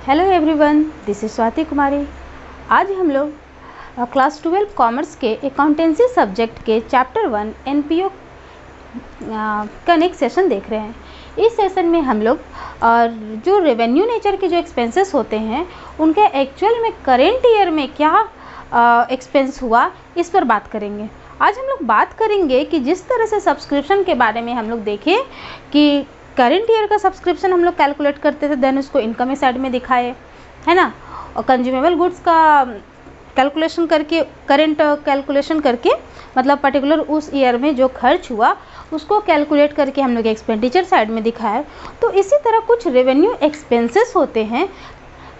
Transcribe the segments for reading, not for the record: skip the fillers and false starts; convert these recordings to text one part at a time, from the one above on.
Hello everyone, this is Swati Kumari. आज हम लोग क्लास 12 कॉमर्स के अकाउंटेंसी सब्जेक्ट के चैप्टर 1 एनपीओ का नेक्स्ट सेशन देख रहे हैं। इस सेशन में हम लोग जो रेवेन्यू नेचर के जो एक्सपेंसेस होते हैं उनके एक्चुअल में करेंट ईयर में क्या एक्सपेंस हुआ, इस पर बात करेंगे। आज हम लोग बात करेंगे कि जिस तरह से सब्सक्रिप्शन के बारे में हम लोग देखें कि करेंट ईयर का सब्सक्रिप्शन हम लोग कैलकुलेट करते थे, देन उसको इनकम साइड में दिखाए, है ना। और कंज्यूमेबल गुड्स का कैलकुलेशन करके, करेंट कैलकुलेशन करके, मतलब पर्टिकुलर उस ईयर में जो खर्च हुआ उसको कैलकुलेट करके हम लोग एक्सपेंडिचर साइड में दिखाए। तो इसी तरह कुछ रेवेन्यू एक्सपेंसेस होते हैं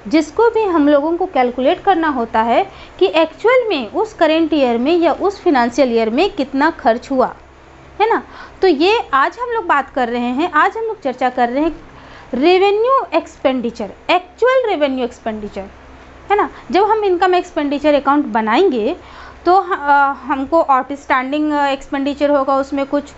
जिसको भी हम लोगों को कैलकुलेट करना होता है कि एक्चुअल में उस करेंट ईयर में या उस फिनेंशियल ईयर में कितना खर्च हुआ, है ना। तो ये आज हम लोग बात कर रहे हैं, आज हम लोग चर्चा कर रहे हैं revenue expenditure, actual revenue expenditure, है ना। जब हम इनकम एक्सपेंडिचर अकाउंट बनाएंगे तो हमको आउटस्टैंडिंग एक्सपेंडिचर होगा, उसमें कुछ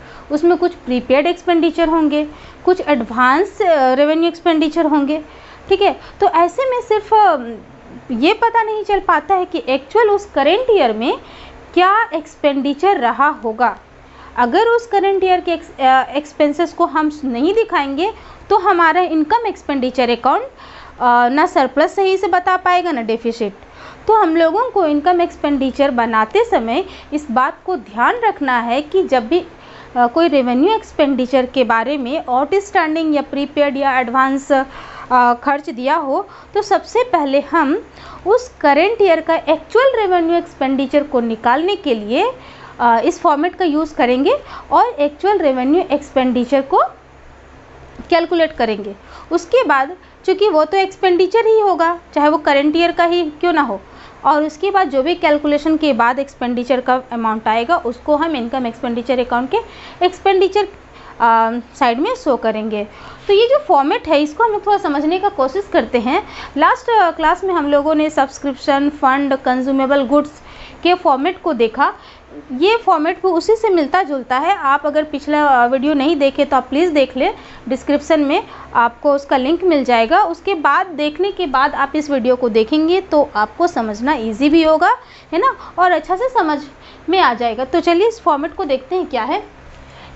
प्रीपेड एक्सपेंडिचर होंगे, कुछ एडवांस रेवेन्यू एक्सपेंडिचर होंगे, ठीक है। तो ऐसे में सिर्फ ये पता नहीं चल पाता है कि एक्चुअल उस करेंट ईयर में क्या एक्सपेंडिचर रहा होगा। अगर उस करेंट ईयर के एक्सपेंसेस को हम नहीं दिखाएंगे तो हमारा इनकम एक्सपेंडिचर अकाउंट ना सरप्लस सही से बता पाएगा ना डेफिसिट। तो हम लोगों को इनकम एक्सपेंडिचर बनाते समय इस बात को ध्यान रखना है कि जब भी कोई रेवेन्यू एक्सपेंडिचर के बारे में आउटस्टैंडिंग या प्रीपेड या एडवांस खर्च दिया हो तो सबसे पहले हम उस करेंट ईयर का एक्चुअल रेवेन्यू एक्सपेंडिचर को निकालने के लिए इस फॉर्मेट का यूज़ करेंगे और एक्चुअल रेवेन्यू एक्सपेंडिचर को कैलकुलेट करेंगे। उसके बाद चूँकि वो तो एक्सपेंडिचर ही होगा, चाहे वो करेंट ईयर का ही क्यों ना हो, और उसके बाद जो भी कैलकुलेशन के बाद एक्सपेंडिचर का अमाउंट आएगा उसको हम इनकम एक्सपेंडिचर अकाउंट के एक्सपेंडिचर साइड में शो करेंगे। तो ये जो फॉर्मेट है इसको हम लोग थोड़ा समझने का कोशिश करते हैं। लास्ट क्लास में हम लोगों ने सब्सक्रिप्शन, फंड, कंज्यूमेबल गुड्स के फॉर्मेट को देखा। ये फॉर्मेट भी उसी से मिलता जुलता है। आप अगर पिछला वीडियो नहीं देखे तो आप प्लीज़ देख लें, डिस्क्रिप्शन में आपको उसका लिंक मिल जाएगा। उसके बाद देखने के बाद आप इस वीडियो को देखेंगे तो आपको समझना इजी भी होगा, है ना, और अच्छा से समझ में आ जाएगा। तो चलिए इस फॉर्मेट को देखते हैं क्या है।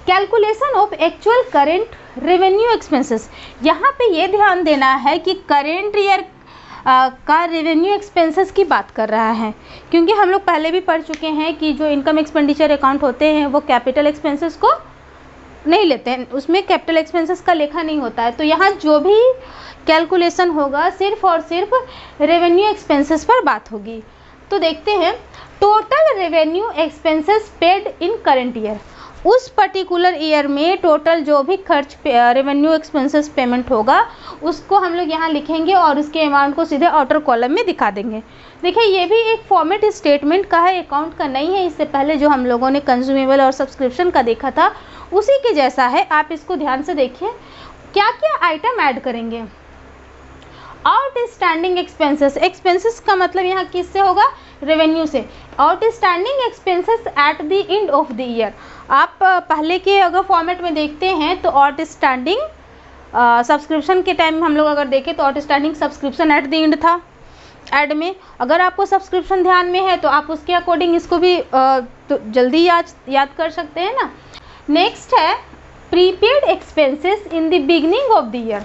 Calculation of actual current revenue expenses. यहाँ पे ये ध्यान देना है कि करेंट ईयर का रेवेन्यू एक्सपेंसेस की बात कर रहा है, क्योंकि हम लोग पहले भी पढ़ चुके हैं कि जो इनकम एक्सपेंडिचर अकाउंट होते हैं वो कैपिटल एक्सपेंसेस को नहीं लेते हैं, उसमें कैपिटल एक्सपेंसेस का लेखा नहीं होता है। तो यहाँ जो भी कैलकुलेशन होगा सिर्फ और सिर्फ रेवेन्यू एक्सपेंसेस पर बात होगी। तो देखते हैं total revenue expenses paid in current year. उस पर्टिकुलर ईयर में टोटल जो भी खर्च रेवेन्यू एक्सपेंसेस पेमेंट होगा उसको हम लोग यहाँ लिखेंगे और उसके अमाउंट को सीधे आउटर कॉलम में दिखा देंगे। देखिए ये भी एक फॉर्मेट स्टेटमेंट का है, अकाउंट का नहीं है। इससे पहले जो हम लोगों ने कंज्यूमेबल और सब्सक्रिप्शन का देखा था उसी के जैसा है। आप इसको ध्यान से देखिए क्या क्या आइटम ऐड करेंगे। आउटस्टैंडिंग एक्सपेंसेस, एक्सपेंसेस का मतलब यहाँ किससे होगा, रेवेन्यू से। Outstanding expenses at the end of the year. आप पहले के अगर फॉर्मेट में देखते हैं तो आउटस्टैंडिंग सब्सक्रिप्शन के टाइम में हम लोग अगर देखें तो outstanding subscription eight the and था एड में। अगर आपको सब्सक्रिप्शन ध्यान में है तो आप उसके अकॉर्डिंग इसको भी तो जल्दी याद कर सकते हैं ना। नेक्स्ट है prepaid expenses in the beginning of the year.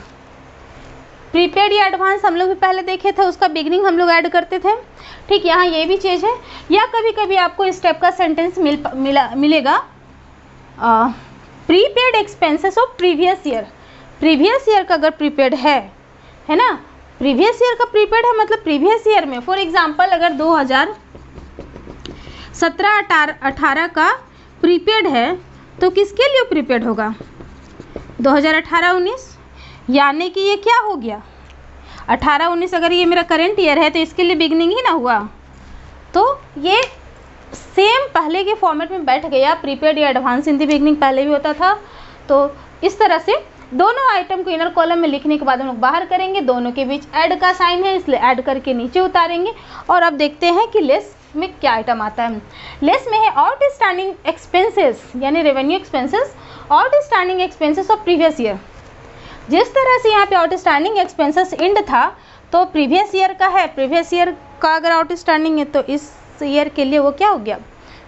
Prepaid या एडवांस हम लोग भी पहले देखे थे, उसका बिगनिंग हम लोग ऐड करते थे, ठीक। यहाँ ये भी चीज़ है। या कभी कभी आपको इस टाइप का सेंटेंस मिलेगा prepaid expenses of previous year. Previous year का अगर प्रीपेड है ना, प्रीवियस ईयर का प्रीपेड है मतलब प्रीवियस ईयर में। फॉर एग्जांपल अगर 2017-18 का प्रीपेड है तो किसके लिए प्रीपेड होगा, 2018-19, यानी कि ये क्या हो गया 18-19। अगर ये मेरा करेंट ईयर है तो इसके लिए बिगनिंग ही ना हुआ, तो ये सेम पहले के फॉर्मेट में बैठ गया। प्रीपेड या एडवांस इन द बिगनिंग पहले भी होता था। तो इस तरह से दोनों आइटम को इनर कॉलम में लिखने के बाद हम लोग बाहर करेंगे, दोनों के बीच ऐड का साइन है इसलिए ऐड करके नीचे उतारेंगे। और अब देखते हैं कि लेस में क्या आइटम आता है। लेस में है आउटस्टैंडिंग एक्सपेंसेस यानी revenue expenses, outstanding expenses of previous year. जिस तरह से यहाँ पे आउटस्टैंडिंग एक्सपेंसेस एंड था तो प्रीवियस ईयर का है, प्रीवियस ईयर का अगर आउटस्टैंडिंग है तो इस ईयर के लिए वो क्या हो गया,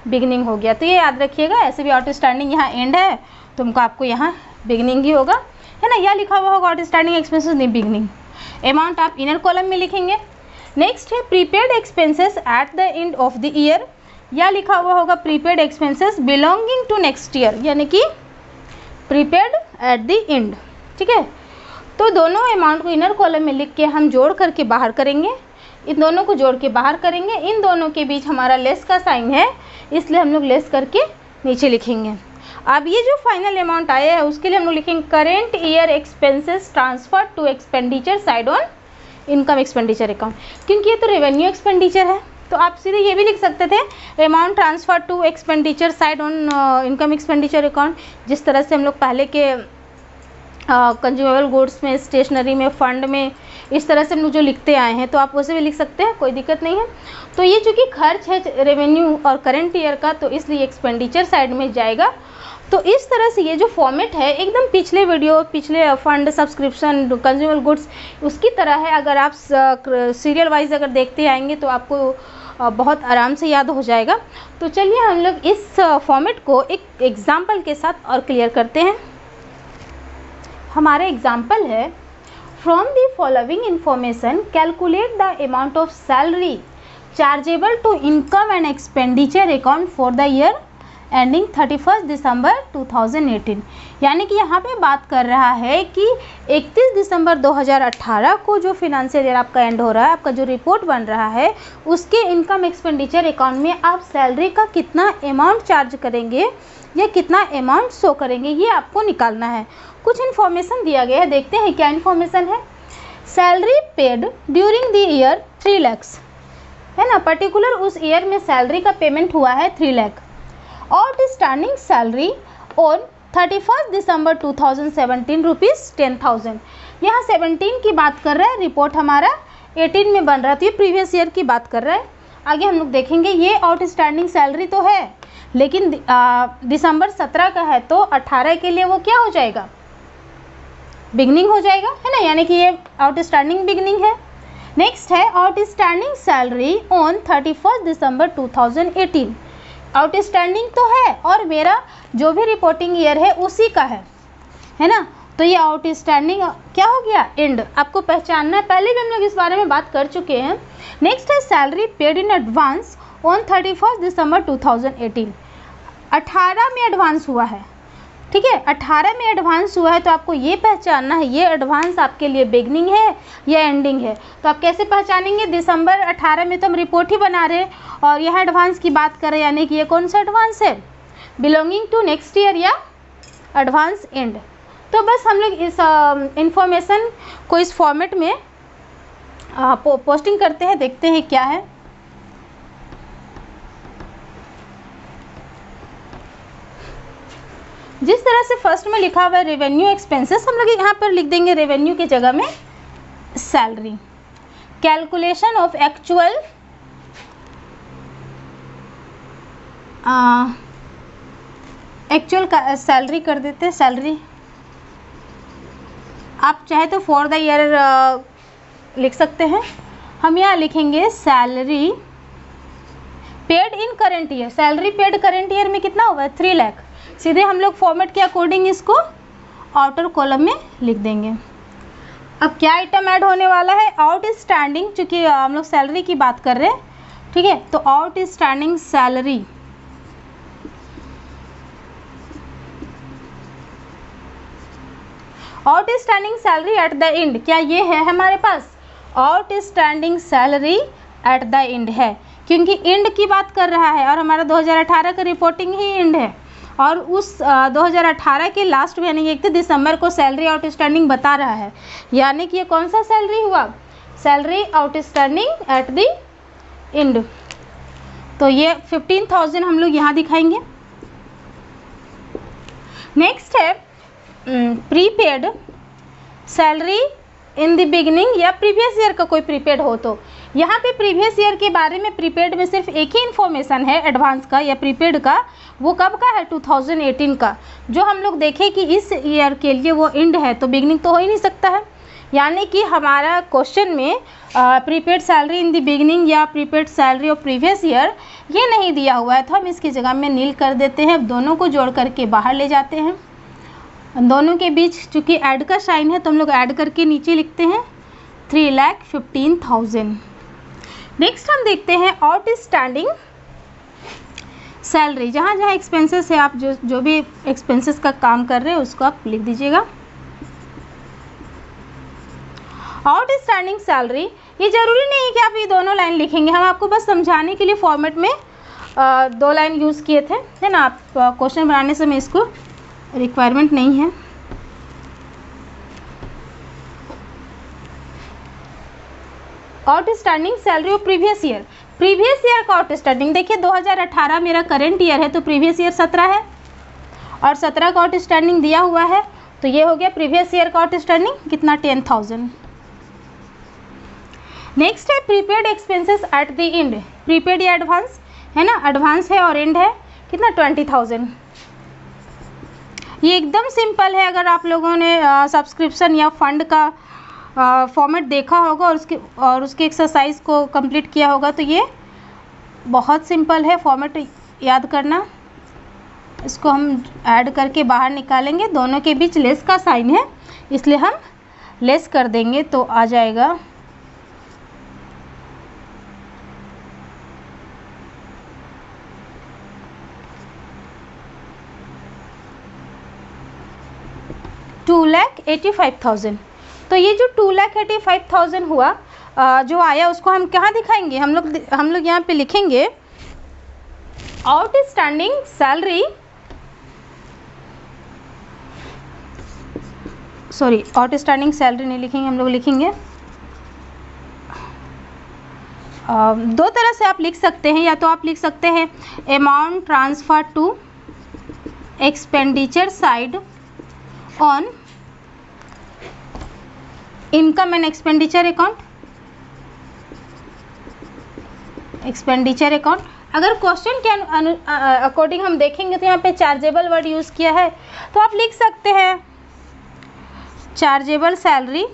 बिगनिंग हो गया। तो ये याद रखिएगा, ऐसे भी आउटस्टैंडिंग यहाँ एंड है तुमको आपको यहाँ बिगनिंग ही होगा, है ना। यहाँ लिखा हुआ होगा आउटस्टैंडिंग एक्सपेंसेस नहीं बिगनिंग। अमाउंट आप इनर कॉलम में लिखेंगे। नेक्स्ट है prepaid expenses at the end of the year, या लिखा हुआ होगा prepaid expenses belonging to next year, यानी कि प्रीपेड एट द एंड, ठीक है। तो दोनों अमाउंट को इनर कॉलम में लिख के हम जोड़ करके बाहर करेंगे, इन दोनों को जोड़ के बाहर करेंगे। इन दोनों के बीच हमारा लेस का साइन है, इसलिए हम लोग लेस करके नीचे लिखेंगे। अब ये जो फाइनल अमाउंट आया है उसके लिए हम लोग लिखेंगे current year expenses transfer to expenditure side on income expenditure account, क्योंकि ये तो रेवेन्यू एक्सपेंडिचर है तो आप सीधे ये भी लिख सकते थे amount transfer to expenditure side on income expenditure account, जिस तरह से हम लोग पहले के कंज्यूमेबल गुड्स में, स्टेशनरी में, फंड में, इस तरह से हम लोग जो लिखते आए हैं, तो आप वैसे भी लिख सकते हैं, कोई दिक्कत नहीं है। तो ये चूँकि खर्च है रेवेन्यू और करंट ईयर का, तो इसलिए एक्सपेंडिचर साइड में जाएगा। तो इस तरह से ये जो फॉर्मेट है एकदम पिछले वीडियो, पिछले फंड, सब्सक्रिप्शन, कंज्यूमर गुड्स उसकी तरह है। अगर आप सीरियल वाइज अगर देखते आएंगे तो आपको बहुत आराम से याद हो जाएगा। तो चलिए हम लोग इस फॉर्मेट को एक एग्जाम्पल के साथ और क्लियर करते हैं। हमारा एग्जाम्पल है from the following information calculate the amount of salary chargeable to income and expenditure account for the year ending 31 December 2018। यानी कि यहाँ पे बात कर रहा है कि 31 दिसंबर 2018 को जो फिनेंशियल ईयर आपका एंड हो रहा है, आपका जो रिपोर्ट बन रहा है, उसके इनकम एक्सपेंडिचर अकाउंट में आप सैलरी का कितना अमाउंट चार्ज करेंगे या कितना अमाउंट शो करेंगे, ये आपको निकालना है। कुछ इन्फॉर्मेशन दिया गया है, देखते हैं क्या इन्फॉर्मेशन है। Salary paid during the year 3 lakh, है ना, पर्टिकुलर उस ईयर में सैलरी का पेमेंट हुआ है 3 lakh. Outstanding salary on 31 December 2017 rupees 10,000। यहाँ 17 की बात कर रहा है, रिपोर्ट हमारा 18 में बन रहा था, ये प्रीवियस ईयर की बात कर रहा है। आगे हम लोग देखेंगे, ये आउटस्टैंडिंग सैलरी तो है लेकिन दिसंबर 17 का है, तो 18 के लिए वो क्या हो जाएगा, बिगनिंग हो जाएगा, है ना, यानी कि ये आउटस्टैंडिंग बिगनिंग है। नेक्स्ट है outstanding salary on 31 December 2018। Outstanding तो है और मेरा जो भी रिपोर्टिंग ईयर है उसी का है ना, तो ये आउटस्टैंडिंग क्या हो गया, एंड। आपको पहचानना है, पहले भी हम लोग इस बारे में बात कर चुके हैं। नेक्स्ट है salary paid in advance on 31 December 2018। 18 में एडवांस हुआ है, ठीक है, 18 में एडवांस हुआ है, तो आपको ये पहचानना है ये एडवांस आपके लिए बिगनिंग है या एंडिंग है। तो आप कैसे पहचानेंगे, दिसंबर 18 में तो हम रिपोर्ट ही बना रहे हैं और यहाँ एडवांस की बात कर रहे हैं, यानी कि ये कौन सा एडवांस है, बिलोंगिंग टू नेक्स्ट ईयर या एडवांस एंड। तो बस हम लोग इस इंफॉर्मेशन को इस फॉर्मेट में पोस्टिंग करते हैं, देखते हैं क्या है। जिस तरह से फर्स्ट में लिखा हुआ है रेवेन्यू एक्सपेंसेस, हम लोग यहाँ पर लिख देंगे रेवेन्यू की जगह में सैलरी। कैलकुलेशन ऑफ एक्चुअल का सैलरी कर देते हैं, सैलरी आप चाहे तो फॉर द ईयर लिख सकते हैं। हम यहाँ लिखेंगे salary paid in current year. Salary paid current year में कितना हुआ है, 3 लाख। सीधे हम लोग फॉर्मेट के अकॉर्डिंग इसको आउटर कॉलम में लिख देंगे। अब क्या आइटम ऐड होने वाला है, आउटस्टैंडिंग, चूँकि हम लोग सैलरी की बात कर रहे हैं, ठीक है, तो outstanding salary outstanding salary at the end, क्या ये है हमारे पास, outstanding salary at the end है, क्योंकि एंड की बात कर रहा है और हमारा 2018 का रिपोर्टिंग ही एंड है, और उस 2018 के लास्ट में यानी कि 31 दिसंबर को सैलरी आउटस्टैंडिंग बता रहा है, यानी कि ये कौन सा सैलरी हुआ, salary outstanding at the and. तो ये 15,000 हम लोग यहाँ दिखाएंगे। नेक्स्ट है prepaid salary in the beginning या प्रीवियस ईयर का कोई प्रीपेड हो तो यहाँ पे प्रीवियस ईयर के बारे में प्रीपेड में सिर्फ एक ही इन्फॉर्मेशन है एडवांस का या प्रीपेड का, वो कब का है 2018 का। जो हम लोग देखें कि इस ईयर के लिए वो एंड है तो बिगिनिंग तो हो ही नहीं सकता है, यानी कि हमारा क्वेश्चन में prepaid salary in the beginning या prepaid salary of previous year ये नहीं दिया हुआ है, तो हम इसकी जगह में नील कर देते हैं। दोनों को जोड़ करके बाहर ले जाते हैं, दोनों के बीच चूँकि ऐड का साइन है तो हम लोग ऐड करके नीचे लिखते हैं 3,15,000। नेक्स्ट हम देखते हैं आउटस्टैंडिंग सैलरी। जहाँ जहाँ एक्सपेंसेस है आप जो भी एक्सपेंसेस का काम कर रहे हैं उसको आप लिख दीजिएगा। आउटस्टैंडिंग सैलरी, ये जरूरी नहीं है कि आप ये दोनों लाइन लिखेंगे, हम आपको बस समझाने के लिए फॉर्मेट में 2 लाइन यूज़ किए थे, है ना। आप क्वेश्चन बनाने समय इसको रिक्वायरमेंट नहीं है। Outstanding salary of previous year, previous year का आउटस्टैंडिंग देखिए 2018 मेरा करंट ईयर है तो प्रीवियस ईयर 17 है और 17 का आउटस्टैंडिंग दिया हुआ है तो ये हो गया प्रीवियस ईयर का आउटस्टैंडिंग कितना 10,000। नेक्स्ट है prepaid expenses at the and, prepaid या एडवांस है ना, एडवांस है और एंड है कितना 20,000। ये एकदम सिंपल है, अगर आप लोगों ने सब्सक्रिप्शन या फंड का फॉर्मेट देखा होगा और उसकी एक्सरसाइज को कंप्लीट किया होगा तो ये बहुत सिंपल है फॉर्मेट याद करना। इसको हम ऐड करके बाहर निकालेंगे, दोनों के बीच लेस का साइन है इसलिए हम लेस कर देंगे तो आ जाएगा 2,85,000। तो ये जो 2,85,000 हुआ जो आया उसको हम कहाँ दिखाएंगे, हम लोग यहाँ पे लिखेंगे outstanding salary, sorry outstanding salary नहीं लिखेंगे, हम लोग लिखेंगे 2 तरह से आप लिख सकते हैं, या तो आप लिख सकते हैं amount transfer to expenditure side on income and expenditure account, expenditure account. अगर क्वेश्चन के अकॉर्डिंग हम देखेंगे तो यहाँ पे चार्जेबल वर्ड यूज़ किया है तो आप लिख सकते हैं chargeable salary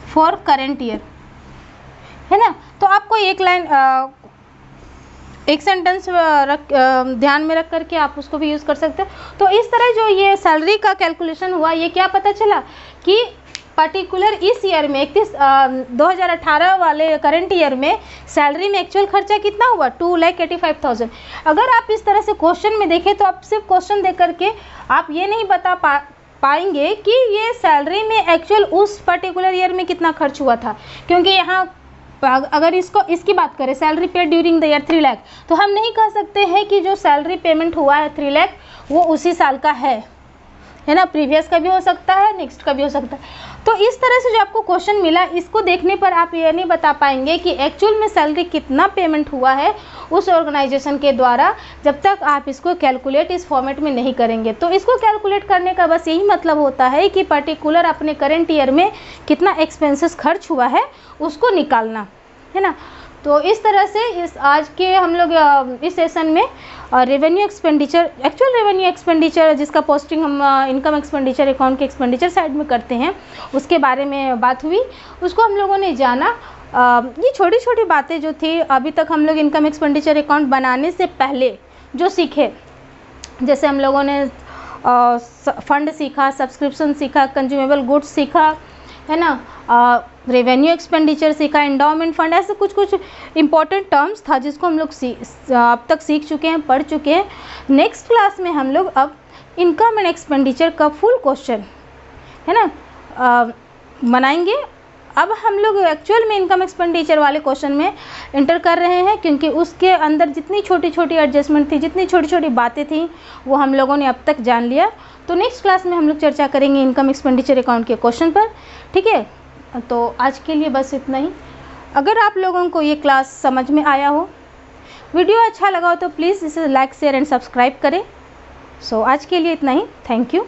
for current year, है ना। तो आपको एक लाइन एक सेंटेंस ध्यान में रख करके आप उसको भी यूज़ कर सकते हैं। तो इस तरह जो ये सैलरी का कैलकुलेशन हुआ, ये क्या पता चला कि पर्टिकुलर इस ईयर में 2018 वाले करंट ईयर में सैलरी में एक्चुअल खर्चा कितना हुआ 2,85,000। अगर आप इस तरह से क्वेश्चन में देखें तो आप सिर्फ क्वेश्चन देख करके आप ये नहीं बता पाएंगे कि ये सैलरी में एक्चुअल उस पर्टिकुलर ईयर में कितना खर्च हुआ था, क्योंकि यहाँ अगर इसकी बात करें salary paid during the year 3 lakh, तो हम नहीं कह सकते हैं कि जो सैलरी पेमेंट हुआ है 3 लाख वो उसी साल का है ना, प्रीवियस का भी हो सकता है, नेक्स्ट का भी हो सकता है। तो इस तरह से जो आपको क्वेश्चन मिला, इसको देखने पर आप ये नहीं बता पाएंगे कि एक्चुअल में सैलरी कितना पेमेंट हुआ है उस ऑर्गेनाइजेशन के द्वारा, जब तक आप इसको कैलकुलेट इस फॉर्मेट में नहीं करेंगे। तो इसको कैलकुलेट करने का बस यही मतलब होता है कि पर्टिकुलर अपने करेंट ईयर में कितना एक्सपेंसेस खर्च हुआ है उसको निकालना, है ना। तो इस तरह से इस आज के हम लोग इस सेशन में revenue expenditure, actual revenue expenditure जिसका पोस्टिंग हम इनकम एक्सपेंडिचर अकाउंट के एक्सपेंडिचर साइड में करते हैं उसके बारे में बात हुई, उसको हम लोगों ने जाना। ये छोटी छोटी बातें जो थी अभी तक हम लोग इनकम एक्सपेंडिचर अकाउंट बनाने से पहले जो सीखे, जैसे हम लोगों ने फंड सीखा, सब्सक्रिप्शन सीखा, कंज्यूमेबल गुड्स सीखा, है ना, रेवेन्यू एक्सपेंडिचर सीखा, एंडाउमेंट फंड, ऐसे कुछ कुछ इंपॉर्टेंट टर्म्स था जिसको हम लोग अब तक सीख चुके हैं, पढ़ चुके हैं। नेक्स्ट क्लास में हम लोग अब इनकम एंड एक्सपेंडिचर का फुल क्वेश्चन, है ना, बनाएंगे। अब हम लोग एक्चुअल में इनकम एक्सपेंडिचर वाले क्वेश्चन में इंटर कर रहे हैं, क्योंकि उसके अंदर जितनी छोटी छोटी एडजस्टमेंट थी, जितनी छोटी छोटी बातें थी वो हम लोगों ने अब तक जान लिया। तो नेक्स्ट क्लास में हम लोग चर्चा करेंगे इनकम एक्सपेंडिचर अकाउंट के क्वेश्चन पर, ठीक है। तो आज के लिए बस इतना ही। अगर आप लोगों को ये क्लास समझ में आया हो, वीडियो अच्छा लगा हो तो प्लीज़ इसे लाइक शेयर एंड सब्सक्राइब करें। सो आज के लिए इतना ही। Thank you.